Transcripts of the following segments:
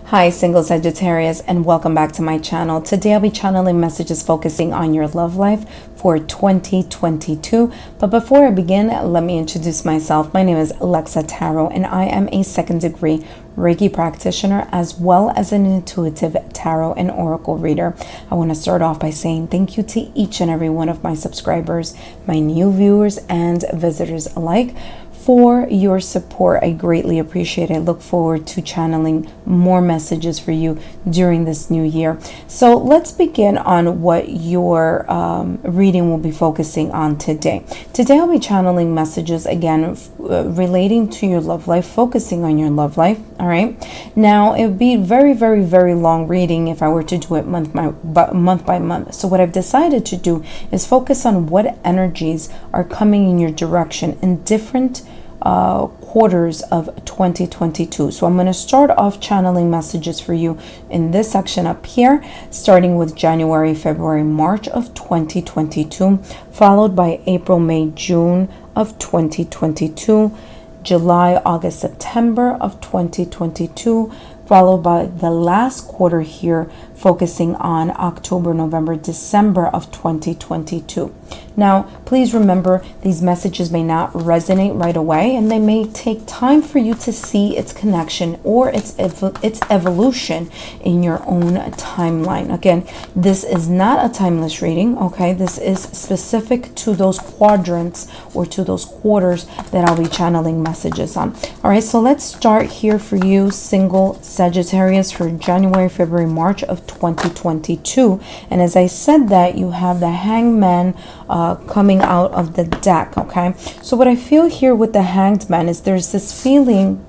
Hi, single Sagittarius, and welcome back to my channel. Today I'll be channeling messages focusing on your love life for 2022. But before I begin, let me introduce myself. My name is Lexa Tarot, and I am a second-degree Reiki practitioner as well as an intuitive tarot and oracle reader. I want to start off by saying thank you to each and every one of my subscribers, my new viewers and visitors alike, for your support. I greatly appreciate it. I look forward to channeling more messages for you during this new year. So let's begin on what your reading will be focusing on today. Today I'll be channeling messages again relating to your love life, focusing on your love life. All right. Now it would be very long reading if I were to do it month by month. So what I've decided to do is focus on what energies are coming in your direction in different quarters of 2022. So I'm going to start off channeling messages for you in this section up here, starting with January, February, March of 2022, followed by April, May, June of 2022, July, August, September of 2022, followed by the last quarter here, focusing on October, November, December of 2022. Now, please remember, these messages may not resonate right away, and they may take time for you to see its connection or its evolution in your own timeline. Again, this is not a timeless reading, okay? This is specific to those quadrants or to those quarters that I'll be channeling messages on. All right, so let's start here for you, single Sagittarius, for January, February, March of 2022. And as I said that, you have the Hangman coming out of the deck. Okay, so what I feel here with the Hanged Man is there's this feeling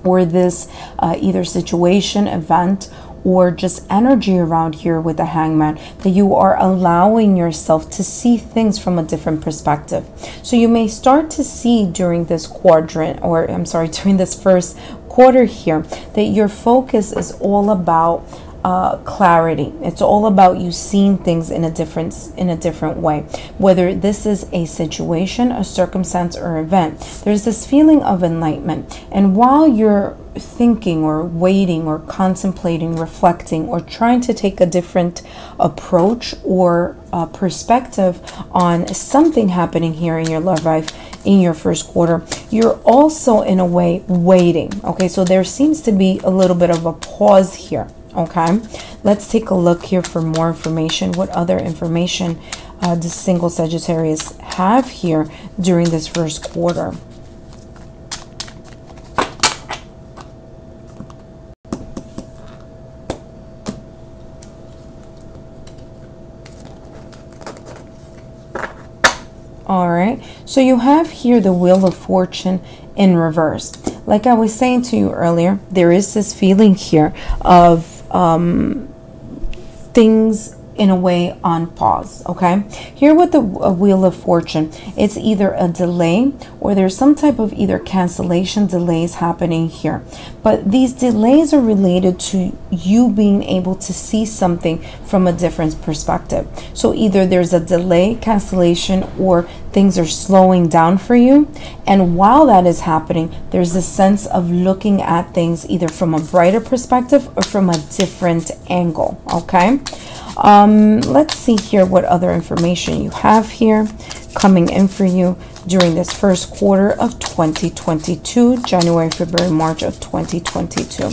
or this either situation, event, or just energy around here with the Hangman, that you are allowing yourself to see things from a different perspective. So you may start to see during this quadrant, or I'm sorry, during this first quarter here, that your focus is all about clarity. It's all about you seeing things in a different way, whether this is a situation, a circumstance, or event. There's this feeling of enlightenment, and while you're thinking or waiting or contemplating, reflecting, or trying to take a different approach or perspective on something happening here in your love life in your first quarter, you're also in a way waiting. Okay, so there seems to be a little bit of a pause here. Okay, let's take a look here for more information. What other information the single Sagittarius have here during this first quarter? All right, so you have here the Wheel of Fortune in reverse. Like I was saying to you earlier, there is this feeling here of things in a way on pause. Okay, here with the Wheel of Fortune, it's either a delay or there's some type of either cancellation, delays happening here, but these delays are related to you being able to see something from a different perspective. So either there's a delay, cancellation, or things are slowing down for you, and while that is happening, there's a sense of looking at things either from a brighter perspective or from a different angle. Okay, let's see here what other information you have here coming in for you during this first quarter of 2022, January, February, March of 2022.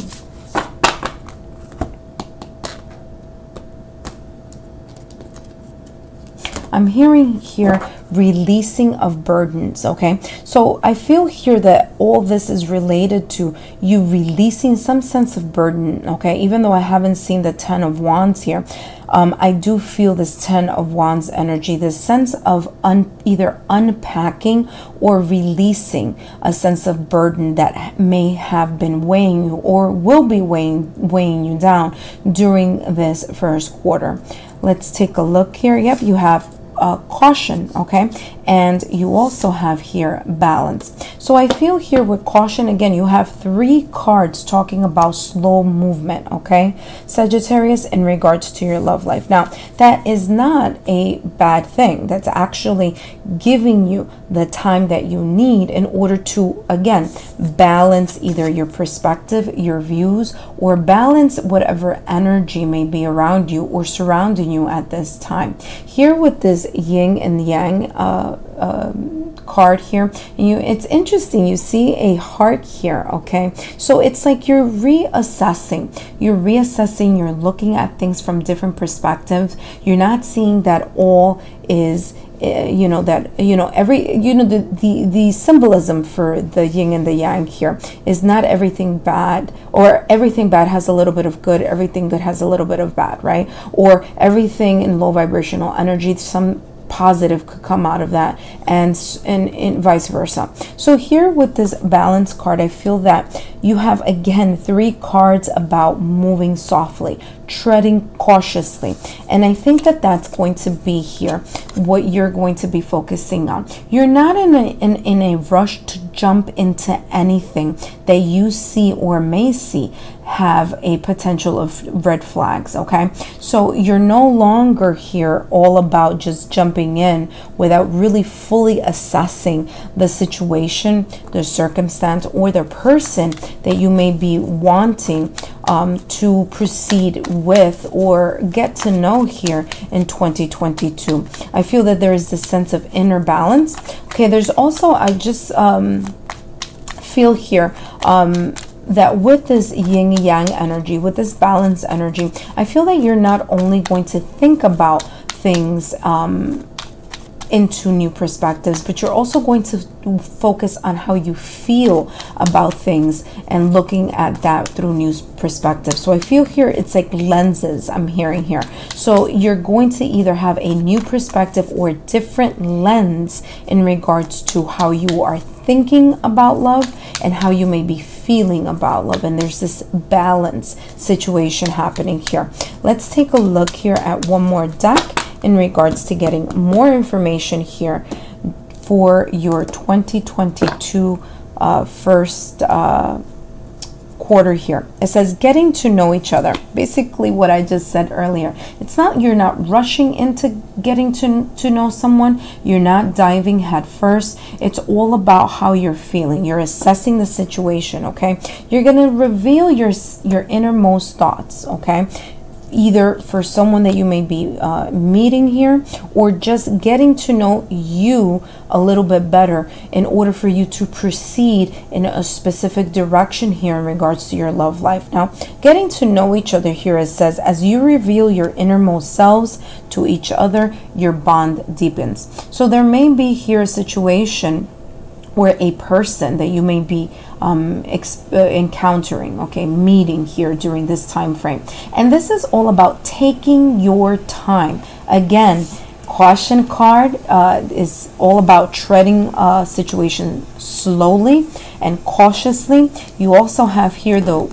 I'm hearing here releasing of burdens. Okay, so I feel here that all this is related to you releasing some sense of burden. Okay, even though I haven't seen the Ten of Wands here, I do feel this Ten of Wands energy, this sense of either unpacking or releasing a sense of burden that may have been weighing you or will be weighing you down during this first quarter. Let's take a look here. Yep, you have caution, okay? And you also have here balance. So I feel here with caution, again, you have 3 cards talking about slow movement, okay, Sagittarius, in regards to your love life. Now, that is not a bad thing. That's actually giving you the time that you need in order to, again, balance either your perspective, your views, or balance whatever energy may be around you or surrounding you at this time. Here with this yin and yang card here, it's interesting, you see a heart here, okay? So it's like you're reassessing, you're looking at things from different perspectives. You're not seeing that all is the symbolism for the yin and the yang here is not everything bad, or everything bad has a little bit of good, everything good has a little bit of bad, right? Or everything in low vibrational energy, some positive could come out of that, and vice versa. So here with this balance card, I feel that you have, again, 3 cards about moving softly, treading cautiously, and I think that that's going to be here what you're going to be focusing on. You're not in a rush to jump into anything that you see or may see have a potential of red flags, okay? So you're no longer here all about just jumping in without really fully assessing the situation, the circumstance, or the person that you may be wanting to proceed with or get to know here in 2022. I feel that there is this sense of inner balance. Okay, there's also, I just feel here that with this yin yang energy, with this balance energy, I feel that you're not only going to think about things into new perspectives, but you're also going to focus on how you feel about things and looking at that through new perspectives. So I feel here it's like lenses I'm hearing here. So you're going to either have a new perspective or a different lens in regards to how you are thinking about love and how you may be feeling about love, and there's this balance situation happening here. Let's take a look here at one more deck in regards to getting more information here for your 2022 first quarter here. It says getting to know each other. Basically what I just said earlier. It's not, you're not rushing into getting to know someone. You're not diving head first. It's all about how you're feeling. You're assessing the situation, okay? You're going to reveal your innermost thoughts, okay? Either for someone that you may be meeting here, or just getting to know you a little bit better in order for you to proceed in a specific direction here in regards to your love life. Now, getting to know each other here, it says, as you reveal your innermost selves to each other, your bond deepens. So there may be here a situation where a person that you may be encountering, okay, meeting here during this time frame, and this is all about taking your time. Again, caution card is all about treading situation slowly and cautiously. You also have here the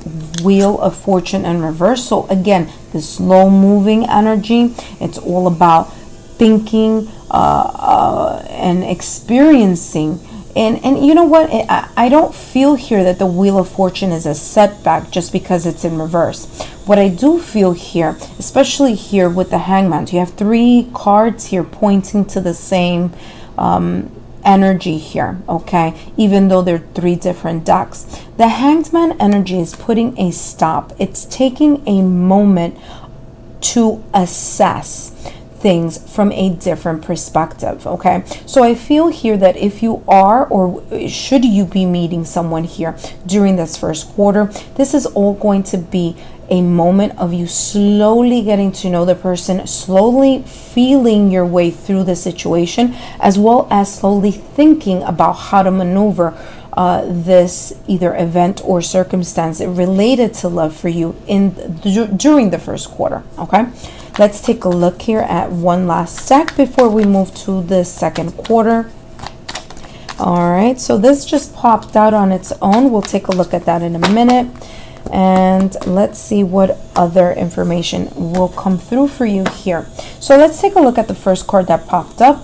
Wheel of Fortune and reversal. Again, the slow moving energy. It's all about thinking and experiencing. And you know what? I don't feel here that the Wheel of Fortune is a setback just because it's in reverse. What I do feel here, especially here with the Hangman, you have 3 cards here pointing to the same energy here, okay? Even though they're 3 different decks. The Hanged Man energy is putting a stop. It's taking a moment to assess things from a different perspective, okay? So I feel here that if you are, or should you be meeting someone here during this first quarter, this is all going to be a moment of you slowly getting to know the person, slowly feeling your way through the situation, as well as slowly thinking about how to maneuver this either event or circumstance related to love for you during the first quarter, okay? Let's take a look here at one last deck before we move to the second quarter. All right, so this just popped out on its own. We'll take a look at that in a minute. And let's see what other information will come through for you here. So let's take a look at the first card that popped up.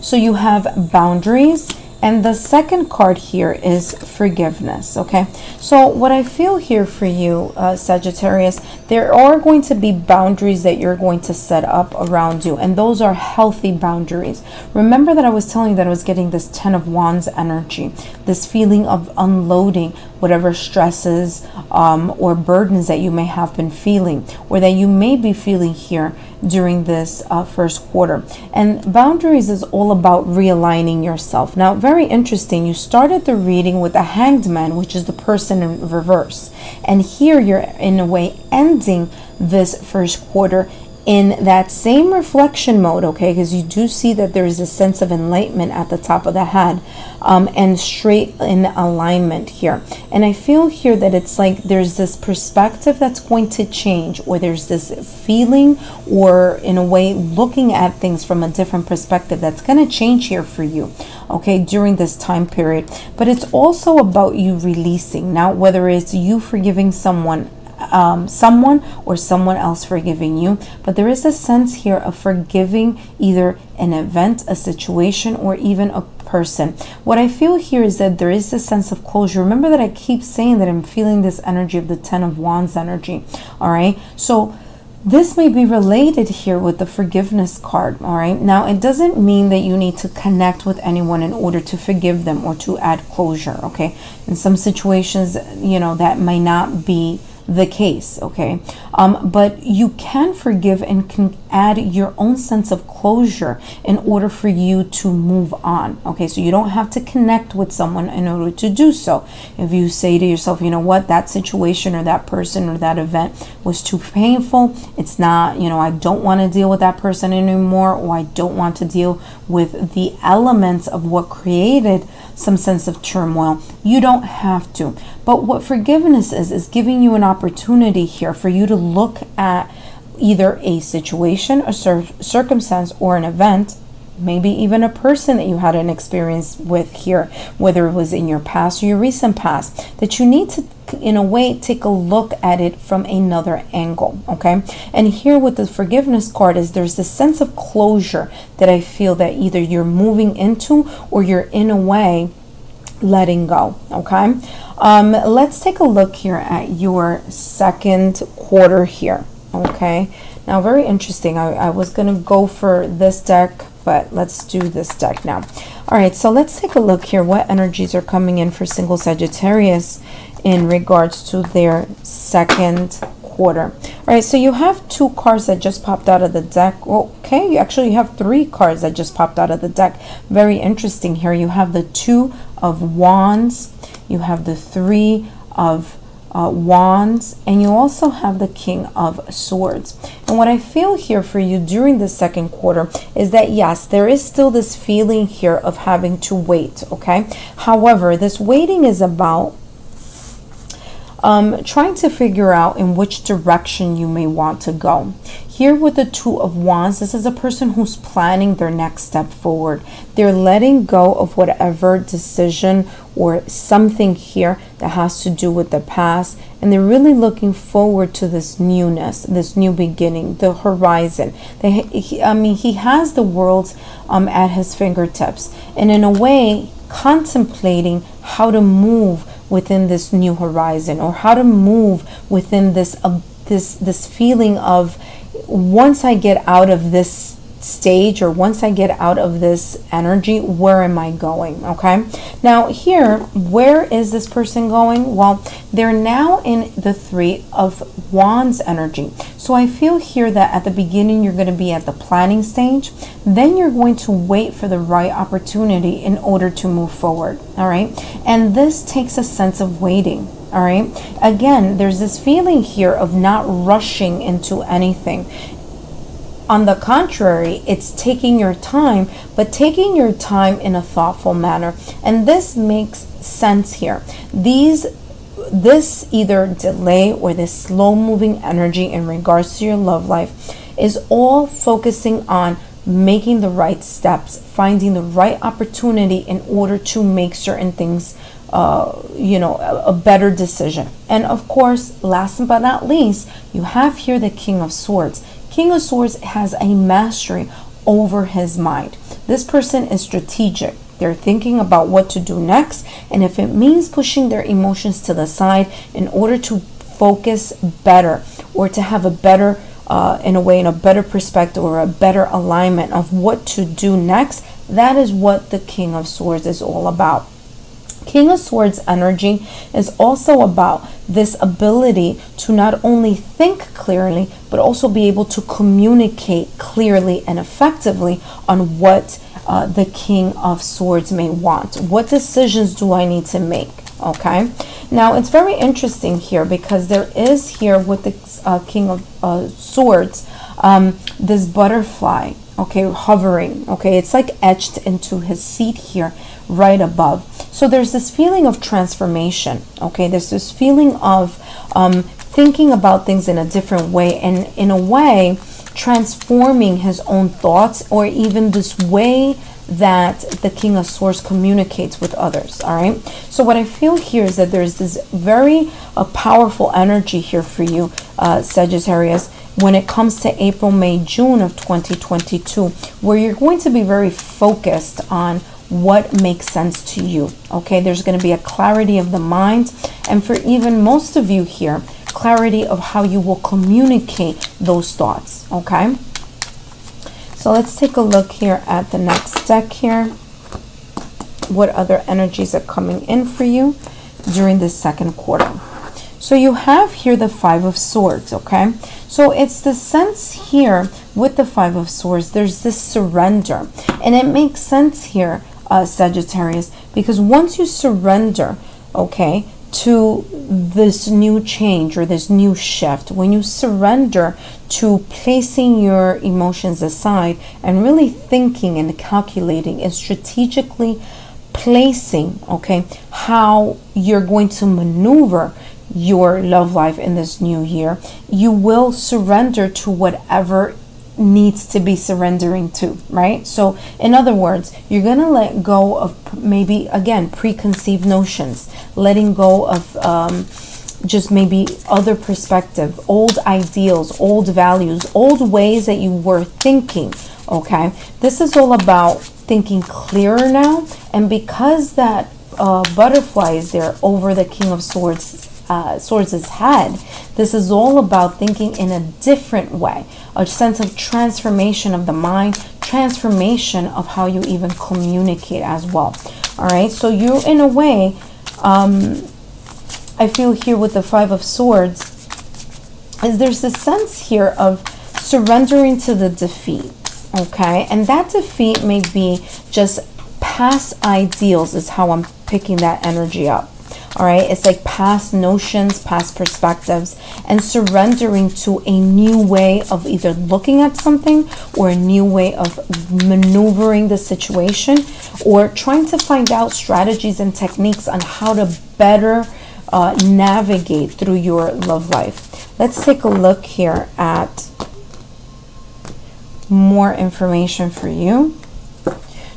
So you have boundaries, and the second card here is forgiveness. Okay, so what I feel here for you, Sagittarius, there are going to be boundaries that you're going to set up around you, and those are healthy boundaries. Remember that I was telling you that I was getting this 10 of Wands energy, this feeling of unloading whatever stresses or burdens that you may have been feeling, or that you may be feeling here during this first quarter. And boundaries is all about realigning yourself. Now, very interesting, you started the reading with a Hanged Man, which is the person in reverse, and here you're in a way ending this first quarter in that same reflection mode, okay, because you do see that there is a sense of enlightenment at the top of the head, and straight in alignment here. And I feel here that it's like there's this perspective that's going to change, or there's this feeling, or in a way looking at things from a different perspective that's going to change here for you, okay, during this time period. But it's also about you releasing. Now, whether it's you forgiving someone or someone else forgiving you, but there is a sense here of forgiving either an event, a situation, or even a person. What I feel here is that there is a sense of closure. Remember that I keep saying that I'm feeling this energy of the 10 of Wands energy. All right, so this may be related here with the forgiveness card. All right, now it doesn't mean that you need to connect with anyone in order to forgive them or to add closure. Okay, in some situations, you know, that might not be the case, okay, but you can forgive and can add your own sense of closure in order for you to move on. Okay, so you don't have to connect with someone in order to do so. If you say to yourself, you know what, that situation or that person or that event was too painful, it's not, you know, I don't want to deal with that person anymore, or I don't want to deal with the elements of what created some sense of turmoil, you don't have to. But what forgiveness is giving you an opportunity here for you to look at either a situation, a circumstance, or an event, maybe even a person that you had an experience with here, whether it was in your past or your recent past, that you need to, in a way, take a look at it from another angle. Okay, and here with the forgiveness card is there's this sense of closure that I feel that either you're moving into, or you're in a way letting go. Okay, let's take a look here at your second quarter here. Okay, now very interesting. I was gonna go for this deck, but let's do this deck now. All right, so let's take a look here. What energies are coming in for single Sagittarius in regards to their second quarter? All right, so you have two cards that just popped out of the deck. Okay, actually you have three cards that just popped out of the deck. Very interesting here. You have the 2 of Wands, you have the 3 of Wands, and you also have the King of Swords. And what I feel here for you during the second quarter is that yes, there is still this feeling here of having to wait. Okay, however, this waiting is about trying to figure out in which direction you may want to go. Here with the 2 of Wands, this is a person who's planning their next step forward. They're letting go of whatever decision or something here that has to do with the past, and they're really looking forward to this newness, this new beginning, the horizon. He has the world at his fingertips, and in a way contemplating how to move within this new horizon, or how to move within this this feeling of, once I get out of this stage, or once I get out of this energy, where am I going? Okay, now here, where is this person going? Well, they're now in the 3 of Wands energy. So I feel here that at the beginning you're going to be at the planning stage, then you're going to wait for the right opportunity in order to move forward. All right, and this takes a sense of waiting. All right, again, there's this feeling here of not rushing into anything. On the contrary, it's taking your time, but taking your time in a thoughtful manner. And this makes sense here. This either delay or this slow moving energy in regards to your love life is all focusing on making the right steps, finding the right opportunity in order to make certain things you know, a better decision. And of course, last but not least, you have here the King of Swords. King of Swords has a mastery over his mind. This person is strategic. They're thinking about what to do next, and if it means pushing their emotions to the side in order to focus better, or to have a better in a way, in a better perspective, or a better alignment of what to do next, that is what the King of Swords is all about. King of Swords energy is also about this ability to not only think clearly, but also be able to communicate clearly and effectively on what the King of Swords may want. What decisions do I need to make? Okay, now it's very interesting here, because there is here with the King of Swords this butterfly, okay, hovering. Okay, it's like etched into his seat here right above. So there's this feeling of transformation. Okay, there's this feeling of thinking about things in a different way, and in a way transforming his own thoughts, or even this way that the King of Swords communicates with others. All right, so what I feel here is that there's this very powerful energy here for you, Sagittarius, when it comes to April, May, June of 2022, where you're going to be very focused on what makes sense to you. Okay, there's going to be a clarity of the mind, and for even most of you here, clarity of how you will communicate those thoughts. Okay, so let's take a look here at the next deck here. What other energies are coming in for you during this second quarter? So you have here the Five of Swords. Okay, so it's the sense here with the Five of Swords, there's this surrender, and it makes sense here, Sagittarius, because once you surrender, okay, to this new change or this new shift, when you surrender to placing your emotions aside and really thinking and calculating and strategically placing, okay, how you're going to maneuver your love life in this new year, you will surrender to whatever needs to be surrendering to, right? So in other words, you're going to let go of maybe, again, preconceived notions, letting go of just maybe other perspective, old ideals, old values, old ways that you were thinking. Okay, this is all about thinking clearer now, and because that butterfly is there over the King of Swords Swords' head, this is all about thinking in a different way, a sense of transformation of the mind, transformation of how you even communicate as well. All right, so you, in a way, I feel here with the Five of Swords, is there's a sense here of surrendering to the defeat. Okay, and that defeat may be just past ideals, is how I'm picking that energy up. All right, it's like past notions, past perspectives, and surrendering to a new way of either looking at something, or a new way of maneuvering the situation, or trying to find out strategies and techniques on how to better navigate through your love life. Let's take a look here at more information for you.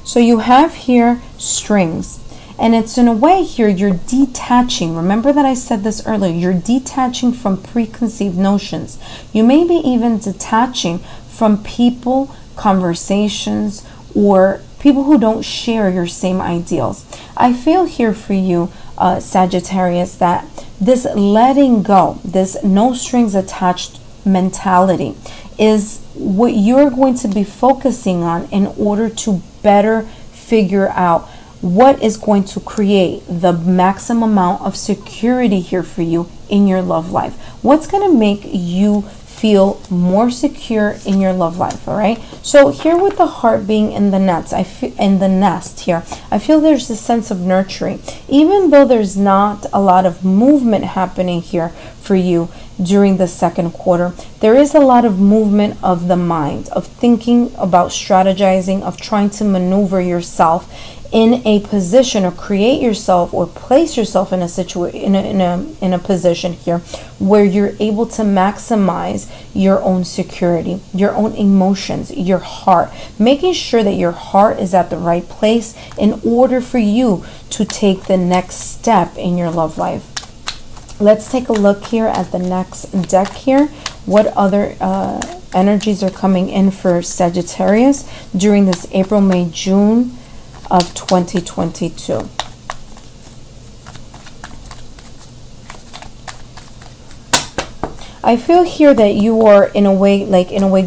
So you have here strings. And it's in a way here, you're detaching. Remember that I said this earlier. You're detaching from preconceived notions. You may be even detaching from people, conversations, or people who don't share your same ideals. I feel here for you, Sagittarius, that this letting go, this no strings attached mentality is what you're going to be focusing on in order to better figure out what is going to create the maximum amount of security here for you in your love life. What's going to make you feel more secure in your love life? All right, so here with the heart being in the nest, here I feel there's a sense of nurturing. Even though there's not a lot of movement happening here for you, during the second quarter. There is a lot of movement of the mind, of thinking about strategizing, of trying to maneuver yourself in a position, or create yourself or place yourself in a situation, in a position here where you're able to maximize your own security, your own emotions, your heart, making sure that your heart is at the right place in order for you to take the next step in your love life. Let's take a look here at the next deck here. What other energies are coming in for Sagittarius during this April, May, June of 2022? I feel here that you are in a way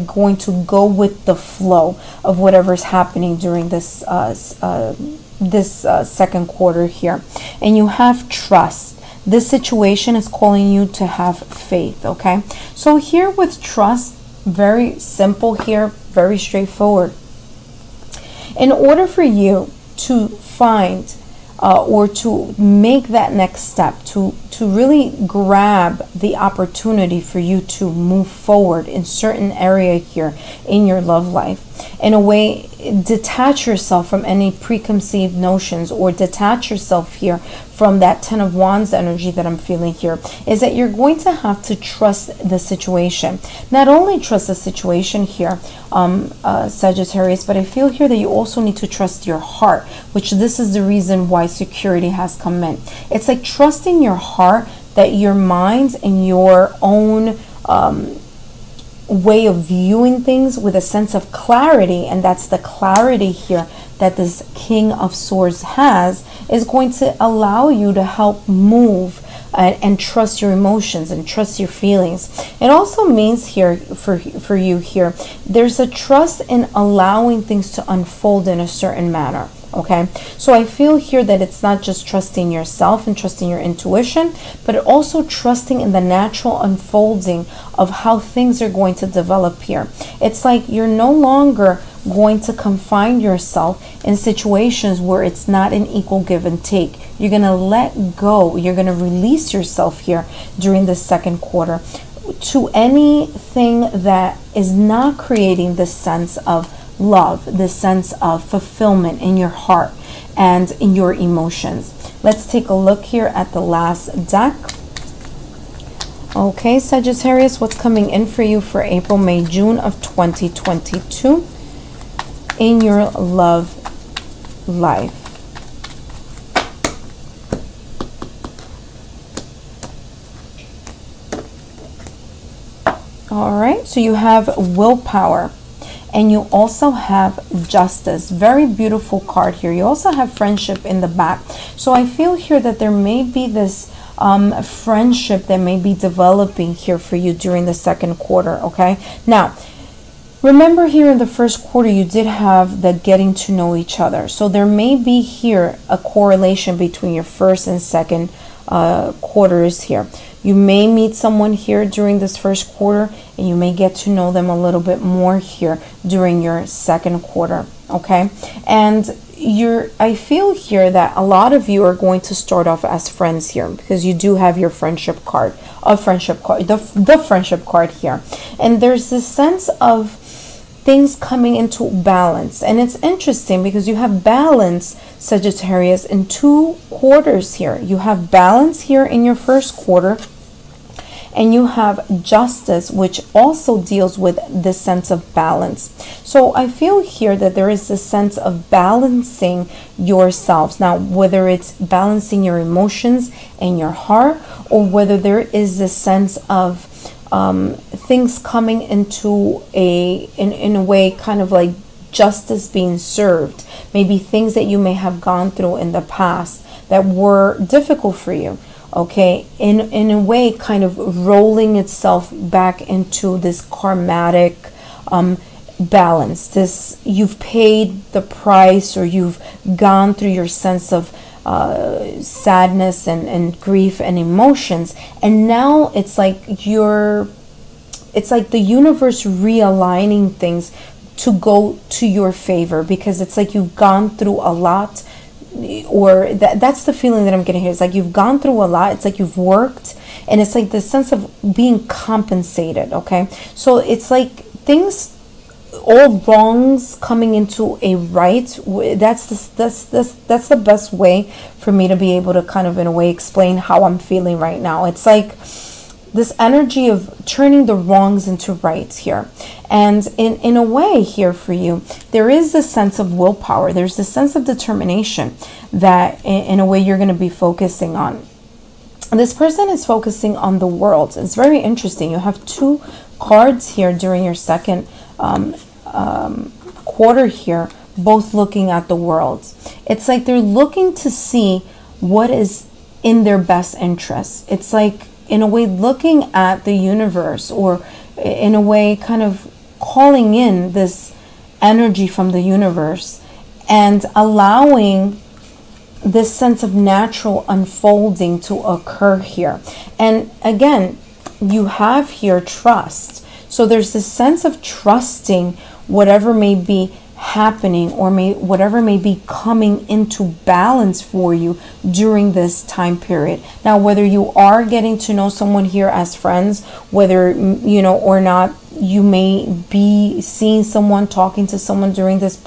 going to go with the flow of whatever's happening during this second quarter here, and you have trust. This situation is calling you to have faith. Okay, so here with trust, very simple here, very straightforward. In order for you to find or to make that next step, to really grab the opportunity for you to move forward in certain area here in your love life, in a way, detach yourself from any preconceived notions, or detach yourself here from that Ten of Wands energy that I'm feeling here, is that you're going to have to trust the situation. Not only trust the situation here, Sagittarius, but I feel here that you also need to trust your heart, which this is the reason why security has come in. It's like trusting your heart, that your mind and your own way of viewing things with a sense of clarity, and that's the clarity here that this King of Swords has, is going to allow you to help move and trust your emotions and trust your feelings. It also means here for you here, there's a trust in allowing things to unfold in a certain manner. Okay, so I feel here that it's not just trusting yourself and trusting your intuition, but also trusting in the natural unfolding of how things are going to develop here. It's like you're no longer going to confine yourself in situations where it's not an equal give and take. You're going to let go. You're going to release yourself here during the second quarter to anything that is not creating this sense of love, this sense of fulfillment in your heart and in your emotions. Let's take a look here at the last deck. Okay, Sagittarius, what's coming in for you for April, May, June of 2022 in your love life? All right, so you have willpower. And you also have justice. Very beautiful card here. You also have friendship in the back. So I feel here that there may be this friendship that may be developing here for you during the second quarter. Okay. Now, remember here in the first quarter, you did have the getting to know each other. So there may be here a correlation between your first and second quarters here. You may meet someone here during this first quarter, and you may get to know them a little bit more here during your second quarter. Okay, and I feel here that a lot of you are going to start off as friends here, because you do have your friendship card, the friendship card here, and there's this sense of things coming into balance. And it's interesting because you have balance, Sagittarius, in 2 quarters here. You have balance here in your first quarter, and you have justice, which also deals with the sense of balance. So I feel here that there is a sense of balancing yourselves. Now, whether it's balancing your emotions and your heart, or whether there is this sense of things coming into in a way, kind of like justice being served. Maybe things that you may have gone through in the past that were difficult for you. Okay, in a way, kind of rolling itself back into this karmatic balance. This, you've paid the price, or you've gone through your sense of sadness and grief and emotions, and now it's like the universe realigning things to go to your favor, because it's like you've gone through a lot, or that's the feeling that I'm getting here. It's like you've gone through a lot. It's like you've worked And it's like this sense of being compensated, okay? So it's like things, all wrongs coming into a right. That's the best way for me to be able to kind of, in a way, explain how I'm feeling right now. It's like this energy of turning the wrongs into rights here. And in a way here for you, there is this sense of willpower. There's this sense of determination that in a way you're going to be focusing on. This person is focusing on the world. It's very interesting. You have two cards here during your second quarter here, both looking at the world. It's like they're looking to see what is in their best interest. It's like, in a way, looking at the universe, or in a way kind of calling in this energy from the universe and allowing this sense of natural unfolding to occur here. And again, you have here trust. So there's this sense of trusting whatever may be happening, or whatever may be coming into balance for you during this time period. Now, whether you are getting to know someone here as friends, whether you know or not, you may be seeing someone, talking to someone during this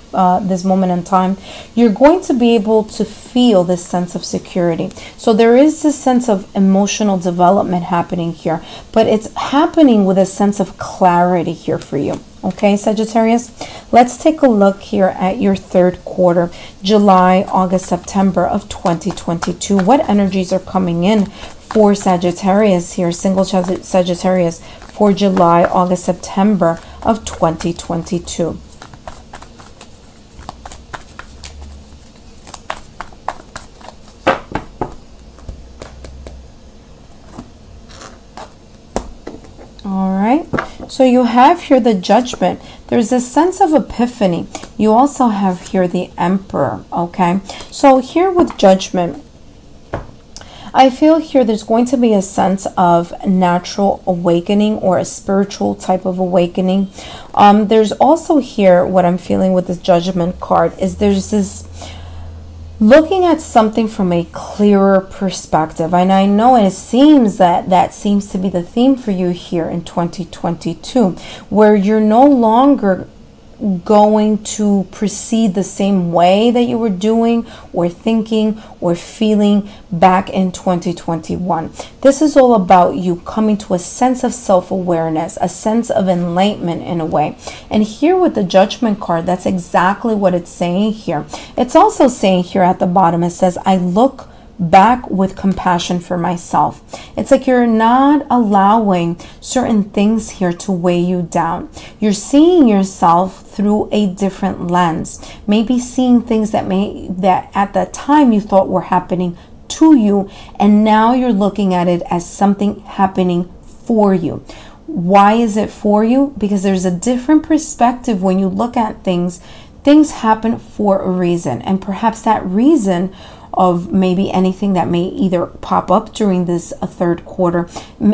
this moment in time, you're going to be able to feel this sense of security. So there is this sense of emotional development happening here, but it's happening with a sense of clarity here for you. Okay, Sagittarius, let's take a look here at your third quarter, July, August, September of 2022. What energies are coming in for Sagittarius here, single Sagittarius, for July, August, September of 2022? All right. So you have here the Judgment. There's a sense of epiphany. You also have here the Emperor, okay? So here with Judgment, I feel here there's going to be a sense of natural awakening, or a spiritual type of awakening. There's also here, what I'm feeling with this Judgment card is there's this looking at something from a clearer perspective. And I know it seems that seems to be the theme for you here in 2022, where you're no longer going to proceed the same way that you were doing or thinking or feeling back in 2021. This is all about you coming to a sense of self-awareness, a sense of enlightenment in a way. And here with the Judgment card, that's exactly what it's saying here. It's also saying here at the bottom, it says, I look back with compassion for myself. It's like you're not allowing certain things here to weigh you down. You're seeing yourself through a different lens, maybe seeing things that at that time you thought were happening to you, and now you're looking at it as something happening for you. Why is it for you? Because there's a different perspective when you look at things. Things happen for a reason, and perhaps that reason of maybe anything that may either pop up during this third quarter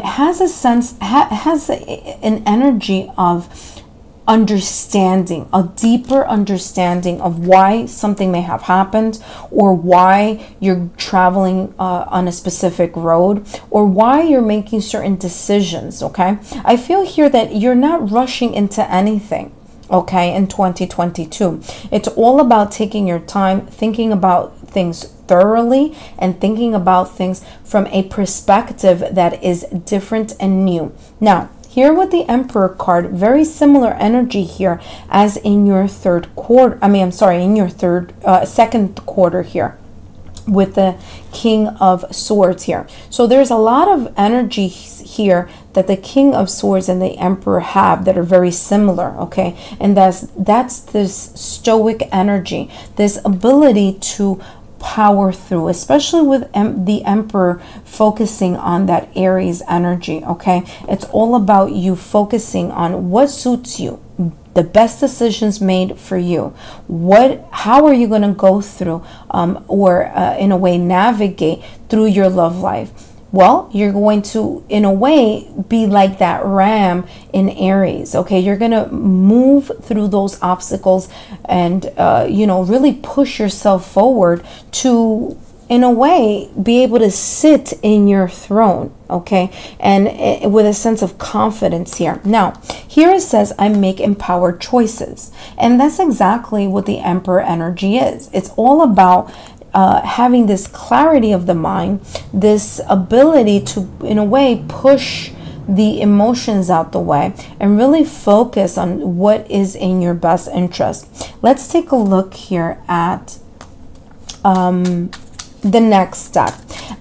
has a sense, has an energy of understanding, a deeper understanding of why something may have happened, or why you're traveling on a specific road, or why you're making certain decisions. Okay, I feel here that you're not rushing into anything. Okay, in 2022, it's all about taking your time, thinking about things thoroughly, and thinking about things from a perspective that is different and new. Now, here with the Emperor card, very similar energy here as in your third quarter. In your second quarter here, with the King of Swords here. So there's a lot of energy here that the King of Swords and the Emperor have that are very similar, okay? And that's this stoic energy, this ability to power through, especially with the Emperor focusing on that Aries energy, okay? It's all about you focusing on what suits you, the best decisions made for you. How are you going to go through in a way navigate through your love life? Well, you're going to, in a way, be like that ram in Aries, okay? You're going to move through those obstacles and, really push yourself forward to in a way, be able to sit in your throne, okay, and with a sense of confidence here. Now, here it says, I make empowered choices. And that's exactly what the Emperor energy is. It's all about having this clarity of the mind, this ability to, in a way, push the emotions out the way and really focus on what is in your best interest. Let's take a look here at the next step.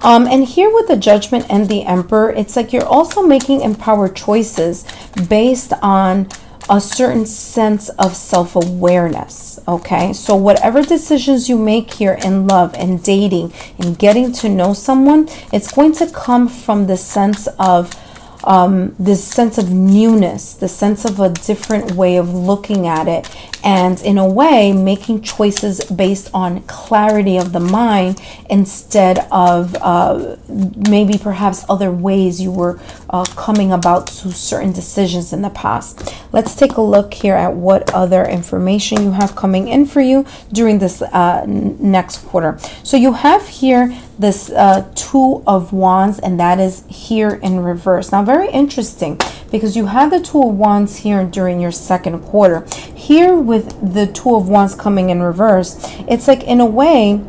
And here with the Judgment and the Emperor, it's like you're also making empowered choices based on a certain sense of self-awareness. Okay, so whatever decisions you make here in love and dating and getting to know someone, it's going to come from the sense of this sense of newness, the sense of a different way of looking at it, and in a way making choices based on clarity of the mind instead of maybe perhaps other ways you were coming about to certain decisions in the past. Let's take a look here at what other information you have coming in for you during this next quarter. So you have here this Two of Wands, and that is here in reverse. Now, very interesting, because you have the Two of Wands here during your second quarter. Here with the Two of Wands coming in reverse, it's like in a way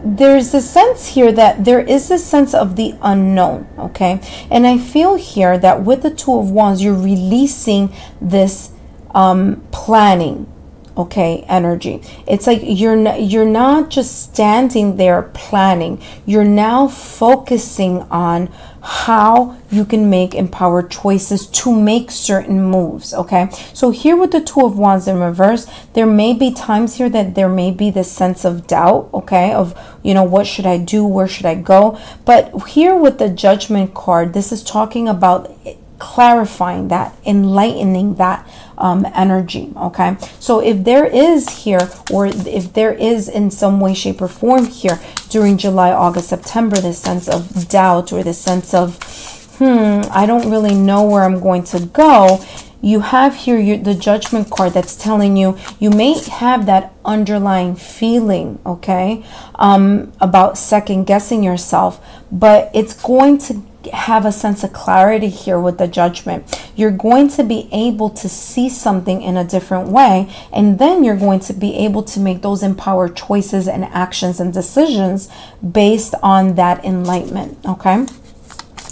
there's a sense here that there is a sense of the unknown, okay? And I feel here that with the Two of Wands, you're releasing this planning, okay, energy. It's like you're not just standing there planning. You're now focusing on how you can make empowered choices to make certain moves, okay? So here with the Two of Wands in reverse, there may be times here that there may be this sense of doubt, okay, of, you know, what should I do? Where should I go? But here with the Judgment card, this is talking about clarifying that, enlightening that energy, okay? So if there is here, or if there is in some way, shape, or form here during July, August, September, this sense of doubt or this sense of, I don't really know where I'm going to go, you have here the Judgment card that's telling you, you may have that underlying feeling, okay, about second guessing yourself, but it's going to have a sense of clarity here with the Judgment. You're going to be able to see something in a different way, and then you're going to be able to make those empowered choices and actions and decisions based on that enlightenment, okay?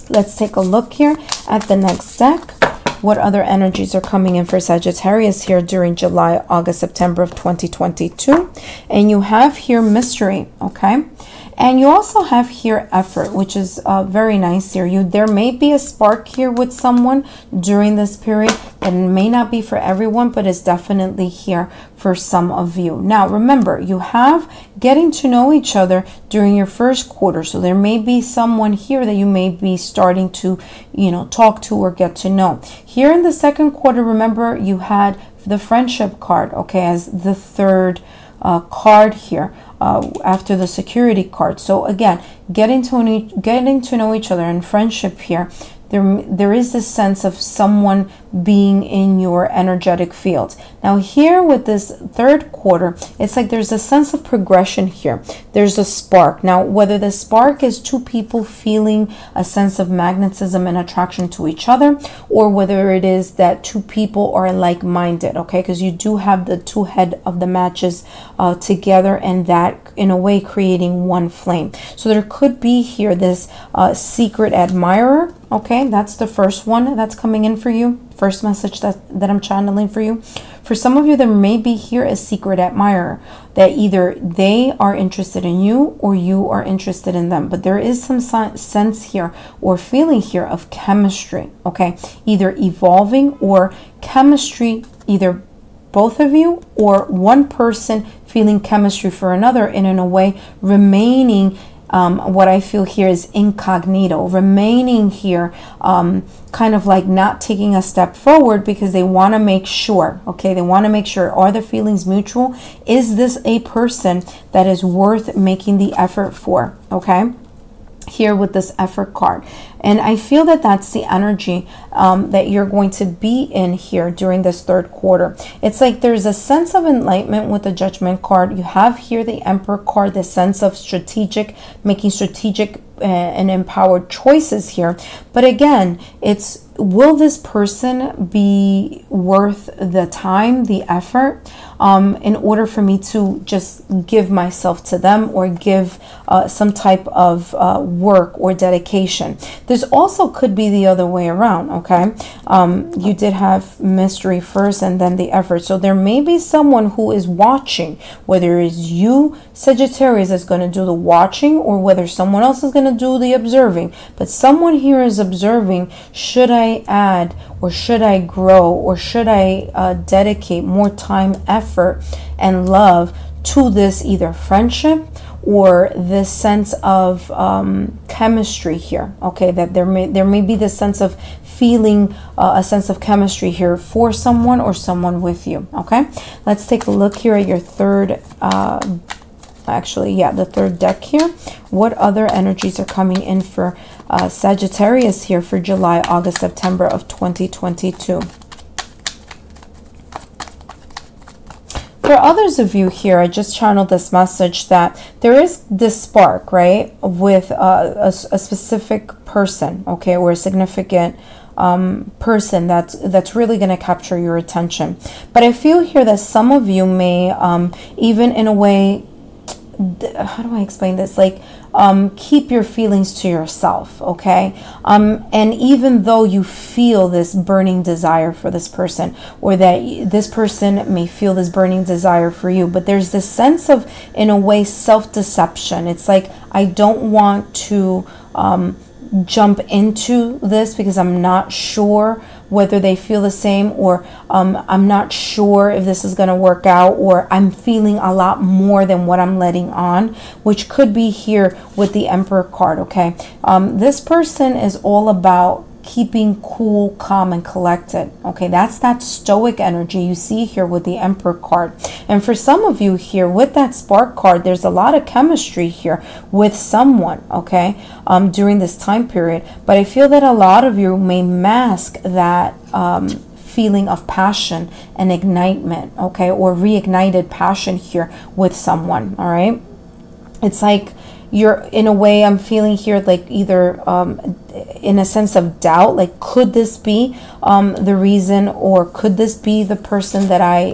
Let's take a look here at the next deck. What other energies are coming in for Sagittarius here during July, August, September of 2022? And you have here mystery, okay? And you also have here effort, which is very nice here. There may be a spark here with someone during this period that may not be for everyone, but it's definitely here for some of you. Now, remember, you have getting to know each other during your first quarter. So there may be someone here that you may be starting to, you know, talk to or get to know. Here in the second quarter, remember, you had the friendship card, okay, as the third card here after the security card. So again, getting to know each other and friendship here, there is this sense of someone being in your energetic field. Now here with this third quarter, it's like there's a sense of progression here. There's a spark. Now whether the spark is two people feeling a sense of magnetism and attraction to each other, or whether it is that two people are like-minded, okay, because you do have the two head of the matches together, and that in a way creating one flame. So there could be here this secret admirer, okay, that's the first one that's coming in for you. First message that I'm channeling for you. For some of you, there may be here a secret admirer that either they are interested in you or you are interested in them. But there is some sense here or feeling here of chemistry, okay? Either evolving or chemistry, either both of you or one person feeling chemistry for another, and in a way remaining what I feel here is incognito, remaining here kind of like not taking a step forward because they want to make sure, okay, they want to make sure, are the feelings mutual? Is this a person that is worth making the effort for, okay? here with this effort card. And I feel that that's the energy that you're going to be in here during this third quarter. It's like there's a sense of enlightenment with the Judgment card. You have here the Emperor card, the sense of making strategic and empowered choices here. But again, it's, will this person be worth the time, the effort, in order for me to just give myself to them or give some type of work or dedication? There's also could be the other way around, okay? You did have mystery first and then the effort. So there may be someone who is watching, whether it's you, Sagittarius, is going to do the watching, or whether someone else is going to do the observing. But someone here is observing, should I add, or should I grow, or should I dedicate more time, effort, and love to this either friendship or this sense of chemistry here? Okay, that there may be this sense of feeling a sense of chemistry here for someone or someone with you. Okay, let's take a look here at your third the third deck here. What other energies are coming in for Sagittarius here for July, August, September of 2022? For others of you here, I just channeled this message that there is this spark, right, with a specific person, okay, or a significant person that's really going to capture your attention. But I feel here that some of you may even in a way, how do I explain this, like keep your feelings to yourself, okay? And even though you feel this burning desire for this person, or that this person may feel this burning desire for you, but there's this sense of, in a way, self-deception. It's like, I don't want to jump into this because I'm not sure whether they feel the same, or I'm not sure if this is going to work out, or I'm feeling a lot more than what I'm letting on, which could be here with the Emperor card, okay? This person is all about keeping cool, calm, and collected, okay? That's that stoic energy you see here with the Emperor card. And for some of you here with that spark card, there's a lot of chemistry here with someone, okay, during this time period. But I feel that a lot of you may mask that feeling of passion and ignitement, okay, or reignited passion here with someone, all right? It's like you're, in a way, I'm feeling here like either in a sense of doubt, like, could this be the reason, or could this be the person that I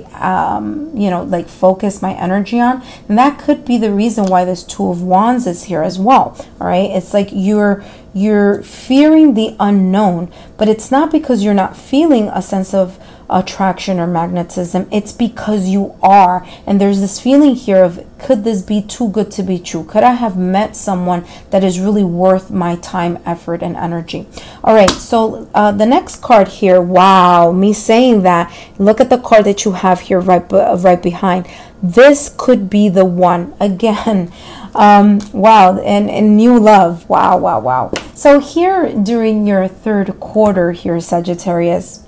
you know, like, focus my energy on? And that could be the reason why this Two of Wands is here as well, all right? It's like you're fearing the unknown, but it's not because you're not feeling a sense of attraction or magnetism. It's because you are. And there's this feeling here of, could this be too good to be true? Could I have met someone that is really worth my time, effort, and energy? All right, so the next card here, wow, me saying that, look at the card that you have here right behind. This could be the one again. Wow, and new love. Wow. So here during your third quarter here, Sagittarius,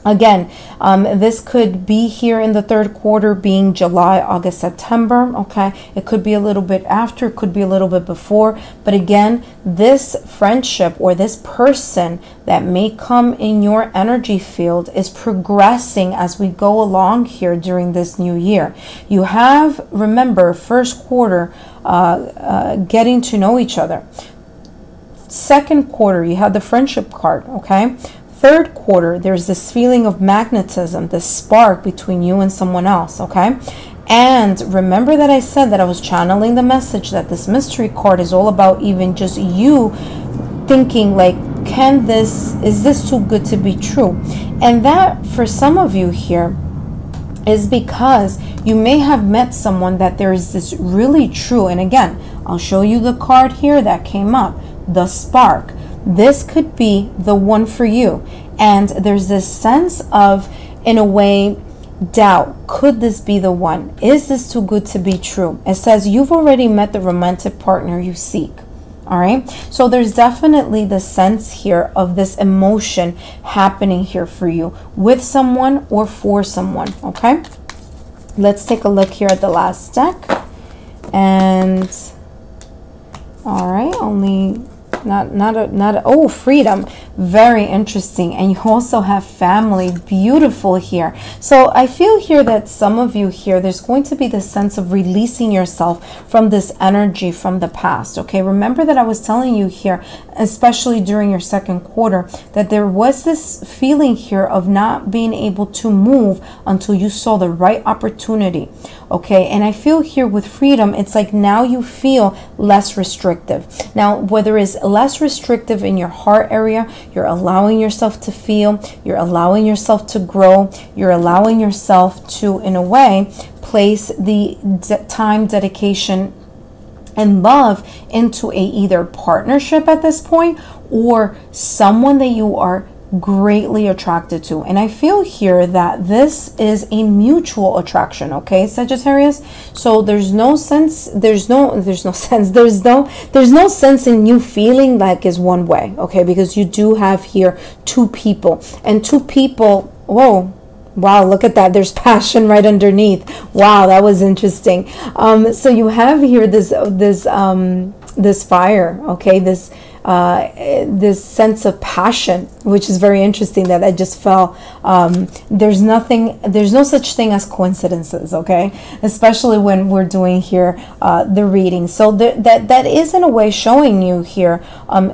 again, this could be here in the third quarter, being July, August, September, okay? It could be a little bit after, it could be a little bit before. But again, this friendship or this person that may come in your energy field is progressing as we go along here during this new year. You have, remember, first quarter, getting to know each other. Second quarter, you have the friendship card, okay? Third quarter, there's this feeling of magnetism, this spark between you and someone else, okay? And remember that I said that I was channeling the message that this mystery card is all about even just you thinking like, is this too good to be true? And that for some of you here is because you may have met someone that there is this really true, and again, I'll show you the card here that came up, the spark. This could be the one for you. And there's this sense of, in a way, doubt. Could this be the one? Is this too good to be true? It says you've already met the romantic partner you seek. All right. So there's definitely the sense here of this emotion happening here for you with someone or for someone. Okay. Let's take a look here at the last deck. And All right, only oh, freedom, very interesting. And you also have family, beautiful here. So I feel here that some of you here, there's going to be this sense of releasing yourself from this energy from the past. Okay, remember that I was telling you here, especially during your second quarter, that there was this feeling here of not being able to move until you saw the right opportunity. Okay, and I feel here with freedom, it's like now you feel less restrictive. Now, whether it's less restrictive in your heart area, you're allowing yourself to feel, you're allowing yourself to grow, you're allowing yourself to, in a way, place the time, dedication, and love into a either partnership at this point or someone that you are greatly attracted to. And I feel here that this is a mutual attraction, okay, Sagittarius? So there's no sense in you feeling like it's one way, okay? Because you do have here two people, and two people, whoa, wow, look at that, there's passion right underneath. Wow, that was interesting. So you have here this fire, okay, this sense of passion, which is very interesting that I just felt. There's no such thing as coincidences, okay, especially when we're doing here the reading. So that is in a way showing you here,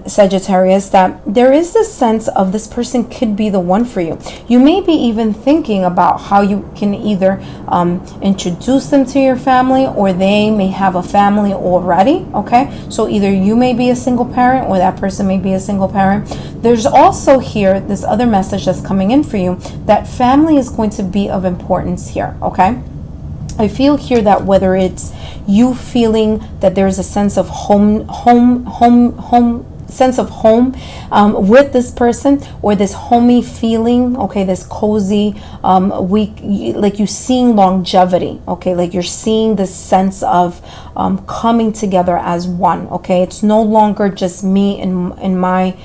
Sagittarius, that there is this sense of this person could be the one for you. You may be even thinking about how you can either introduce them to your family, or they may have a family already, okay? So either you may be a single parent, or that person may be a single parent. There's also here this other message that's coming in for you, that family is going to be of importance here, okay? I feel here that whether it's you feeling that there's a sense of sense of home with this person, or this homey feeling, okay, this cozy like you seeing longevity, okay, like you're seeing this sense of coming together as one, okay? It's no longer just me in my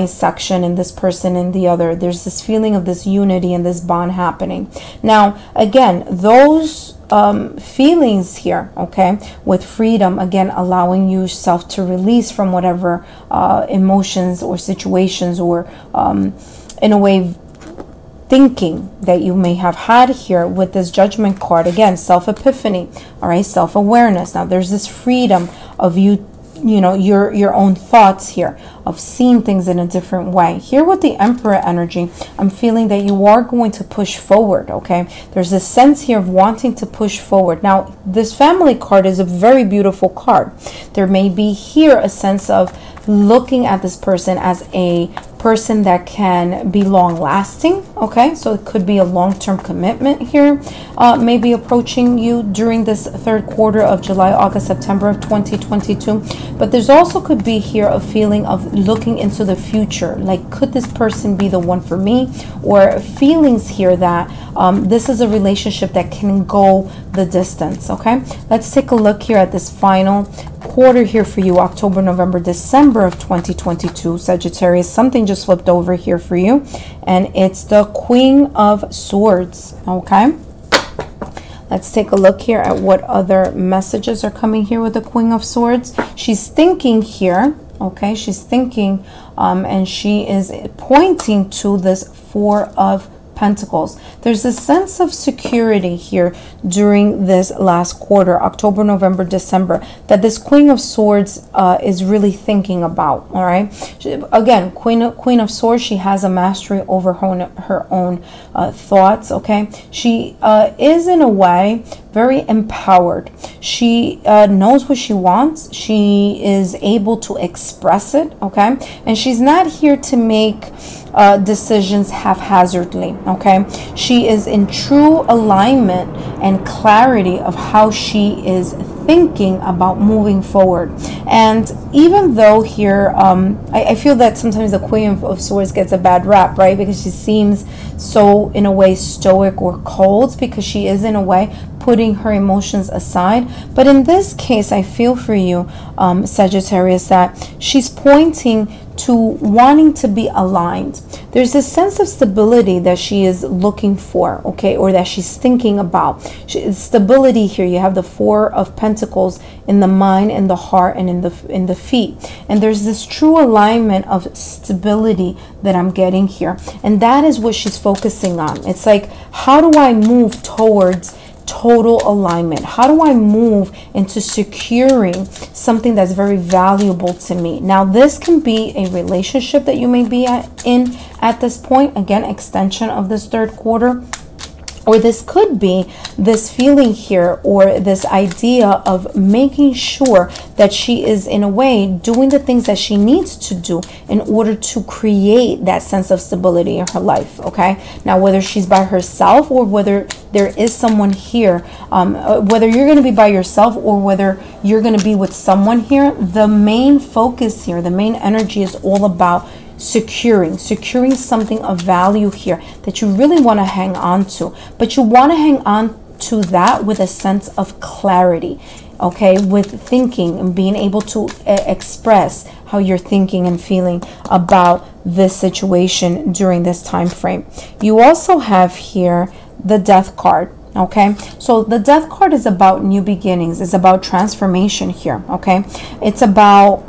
section and this person in the other. There's this feeling of this unity and this bond happening. Now, again, those feelings here, okay, with freedom, again, allowing yourself to release from whatever emotions or situations or in a way thinking that you may have had here with this Judgment card. Again, self-epiphany, all right, self-awareness. Now there's this freedom of you know, your own thoughts here, of seeing things in a different way. Here with the Emperor energy, I'm feeling that you are going to push forward, okay? There's a sense here of wanting to push forward. Now, this family card is a very beautiful card. There may be here a sense of looking at this person as a person that can be long lasting, okay? So it could be a long-term commitment here, maybe approaching you during this third quarter of July, August, September of 2022. But there's also could be here a feeling of looking into the future, like could this person be the one for me, or feelings here that this is a relationship that can go the distance, okay? Let's take a look here at this final quarter here for you, October, November, December of 2022, Sagittarius. Something just flipped over here for you, and it's the Queen of Swords, okay? Let's take a look here at what other messages are coming here with the Queen of Swords. She's thinking here, okay? She's thinking, and she is pointing to this Four of Pentacles. There's a sense of security here during this last quarter, October, November, December, that this Queen of Swords is really thinking about, all right? Again, Queen of Swords, she has a mastery over her own thoughts, okay? She is in a way very empowered. She knows what she wants. She is able to express it, okay? And she's not here to make decisions haphazardly, okay? She is in true alignment and clarity of how she is thinking about moving forward. And even though here, I feel that sometimes the Queen of Swords gets a bad rap, right? Because she seems so, in a way, stoic or cold, because she is, in a way, putting her emotions aside. But in this case, I feel for you, Sagittarius, that she's pointing to wanting to be aligned. There's a sense of stability that she is looking for, okay, or that she's thinking about. Stability here, you have the Four of Pentacles in the mind and the heart and in the feet. And there's this true alignment of stability that I'm getting here. And that is what she's focusing on. It's like, how do I move towards total alignment? How do I move into securing something that's very valuable to me? Now, this can be a relationship that you may be in at this point. Again, extension of this third quarter. Or this could be this feeling here, or this idea of making sure that she is, in a way, doing the things that she needs to do in order to create that sense of stability in her life, okay? Now, whether she's by herself or whether there is someone here, whether you're going to be by yourself or whether you're going to be with someone here, the main focus here, the main energy is all about securing something of value here that you really want to hang on to. But you want to hang on to that with a sense of clarity, okay, with thinking and being able to express how you're thinking and feeling about this situation during this time frame. You also have here the Death card. Okay, so the Death card is about new beginnings. It's about transformation here. Okay, it's about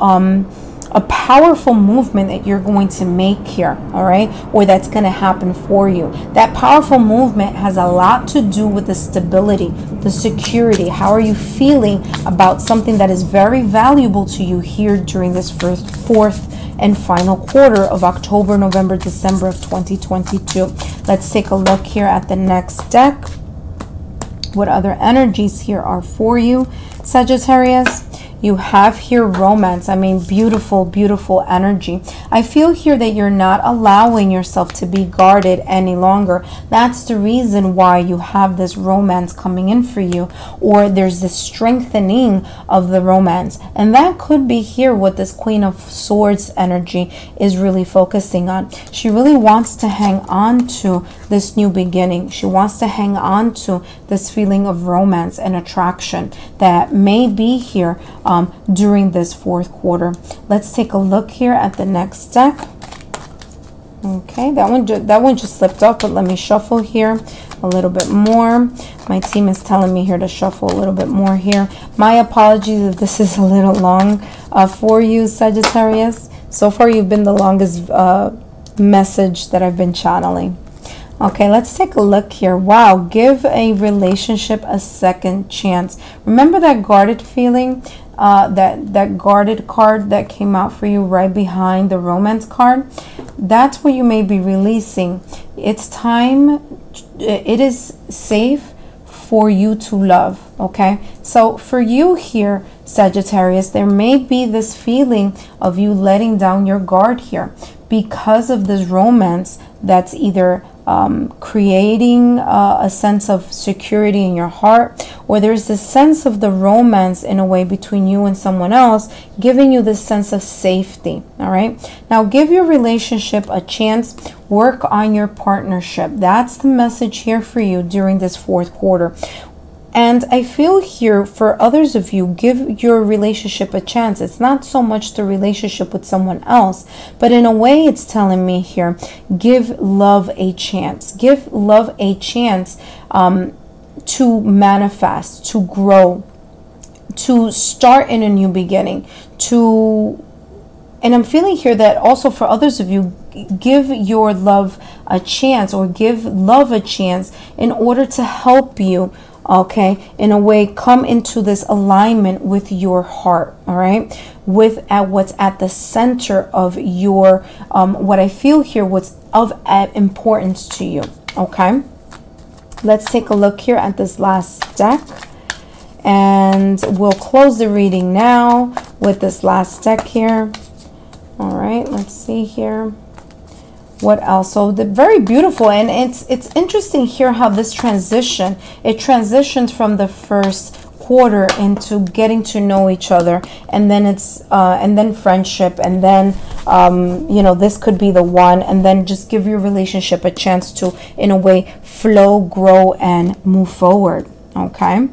a powerful movement that you're going to make here, all right, or that's going to happen for you. That powerful movement has a lot to do with the stability, the security. How are you feeling about something that is very valuable to you here during this fourth and final quarter of October, November, December of 2022? Let's take a look here at the next deck. What other energies here are for you, Sagittarius? You have here romance. I mean, beautiful, beautiful energy. I feel here that you're not allowing yourself to be guarded any longer. That's the reason why you have this romance coming in for you, or there's this strengthening of the romance. And that could be here what this Queen of Swords energy is really focusing on. She really wants to hang on to this new beginning. She wants to hang on to this feeling of romance and attraction that may be here during this fourth quarter. Let's take a look here at the next deck. Okay, that one just slipped up, but let me shuffle here a little bit more. My team is telling me here to shuffle a little bit more here. My apologies if this is a little long for you, Sagittarius. So far, you've been the longest message that I've been channeling. Okay, let's take a look here. Wow, give a relationship a second chance. Remember that guarded feeling, that guarded card that came out for you right behind the romance card? That's what you may be releasing. It's time. It is safe for you to love, okay? So for you here, Sagittarius, there may be this feeling of you letting down your guard here because of this romance that's either creating a sense of security in your heart, or there's this sense of the romance in a way between you and someone else, giving you this sense of safety. All right, now give your relationship a chance. Work on your partnership. That's the message here for you during this fourth quarter. And I feel here for others of you, give your relationship a chance. It's not so much the relationship with someone else, but in a way it's telling me here, give love a chance. Give love a chance to manifest, to grow, to start in a new beginning, and I'm feeling here that also for others of you, give your love a chance, or give love a chance in order to help you, okay, in a way come into this alignment with your heart, all right, with what's at the center of your what I feel here, what's of importance to you. Okay, let's take a look here at this last deck, and we'll close the reading now with this last deck here. All right, let's see here. What else? So the very beautiful, and it's interesting here how this transition, it transitions from the first quarter into getting to know each other, and then it's and then friendship, and then you know, this could be the one, and then just give your relationship a chance to, in a way, flow, grow, and move forward. Okay,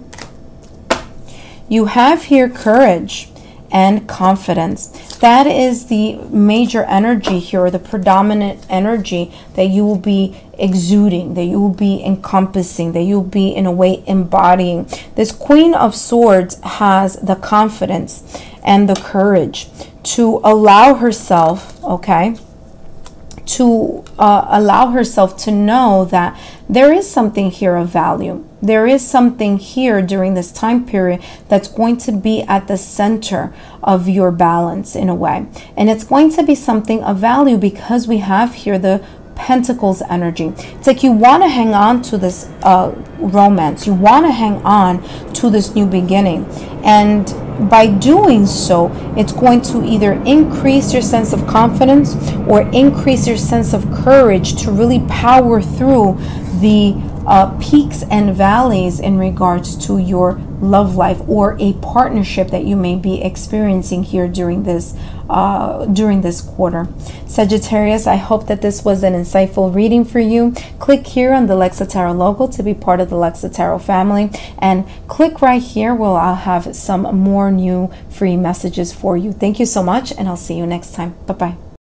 you have here courage and confidence. That is the major energy here, or the predominant energy that you will be exuding, that you will be encompassing, that you'll be in a way embodying. This Queen of Swords has the confidence, and the courage to allow herself, okay, to allow herself to know that there is something here of value. There is something here during this time period that's going to be at the center of your balance in a way. And it's going to be something of value because we have here the Pentacles energy. It's like you want to hang on to this romance. You want to hang on to this new beginning. And by doing so, it's going to either increase your sense of confidence or increase your sense of courage to really power through the peaks and valleys in regards to your love life or a partnership that you may be experiencing here during this quarter. Sagittarius, I hope that this was an insightful reading for you. Click here on the Lexa Tarot logo to be part of the Lexa Tarot family, and click right here where I'll have some more new free messages for you. Thank you so much, and I'll see you next time. Bye-bye.